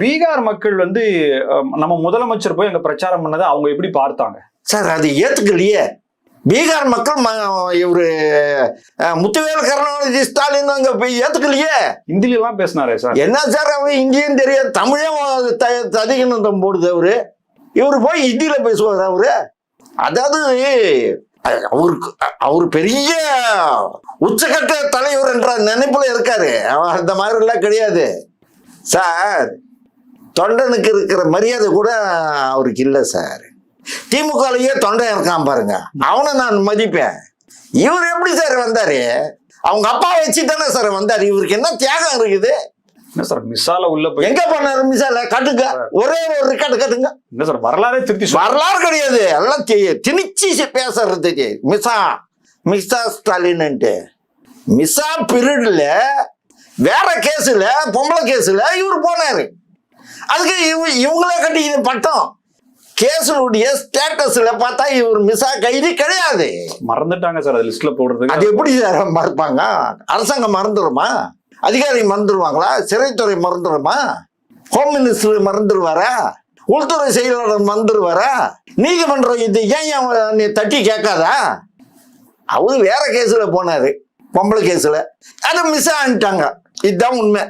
பீகார் மக்கள் வந்து நம்ம முதலமைச்சர் போய் அங்க பிரச்சாரம் பண்ணதை அவங்க எப்படி பார்த்தாங்க சார்? அது ஏத்துக்கலையே. பீகார் மக்கள் இவரு முத்துவேல் கருணாநிதி ஸ்டாலின் அங்க போய் ஏத்துக்கலையே. ஹிந்தில எல்லாம் பேசினாரே சார். என்ன சார் அவரு இந்தியும் தெரியாது, தமிழும் ததிகணம் போடுது அவரு. இவரு போய் ஹிந்தியில பேசுவார் அவரு. அதாவது அவரு பெரிய உச்சகட்ட தலைவர் என்ற நினைப்புல இருக்காரு. அந்த மாதிரி எல்லாம் கிடையாது சார். தொண்டனுக்கு இருக்கிற மரியாதை கூட அவருக்கு இல்லை சார். திமுகலயே தொண்டன் இருக்கான் பாருங்க, அவனை நான் மதிப்பேன். இவர் எப்படி சார் வந்தாரு? அவங்க அப்பா வச்சு தானே சார் வந்தாரு. இவருக்கு என்ன தியாகம் இருக்குது? என்ன சார் மிசால உள்ள போய் எங்க பண்ணாரு? மிசால கட்டுங்க, ஒரே ஒரு ரெக்கார்டு கட்டுங்க. என்ன சார் வரலாறே திருத்தி வரலாறு கிடையாது, எல்லாம் திணிச்சு பேசுறதுக்கு. மிசா ஸ்டாலின்ட்டு மிசா பீரியட்ல வேற கேஸ்ல, பொம்பளை கேஸ்ல இவர் போனாரு. அதுக்கு இவங்களே கட்டிக்கிது பட்டம். கேஸுடைய ஸ்டேட்டஸ்ல பார்த்தா இவர் மிசா கைதி கிடையாது. மறந்துட்டாங்க சார் அது லிஸ்ட்ல போடுறதுக்கு. அது எப்படி சார் மறப்பாங்க? அரசாங்கம் மறந்துடுமா? அதிகாரி மறந்துடுவாங்களா? சிறைத்துறை மறந்துடுமா? Home minister மறந்துடுவாரா? உள்துறை செயலாளர் மறந்துடுவாரா? நீதிமன்றம் இது ஏன் நீ தட்டி கேட்காதா? அவரு வேற கேஸ்ல போனாரு, பொம்பளை கேஸ்ல. அதை மிஸ் ஆனிட்டாங்க. இதுதான் உண்மை.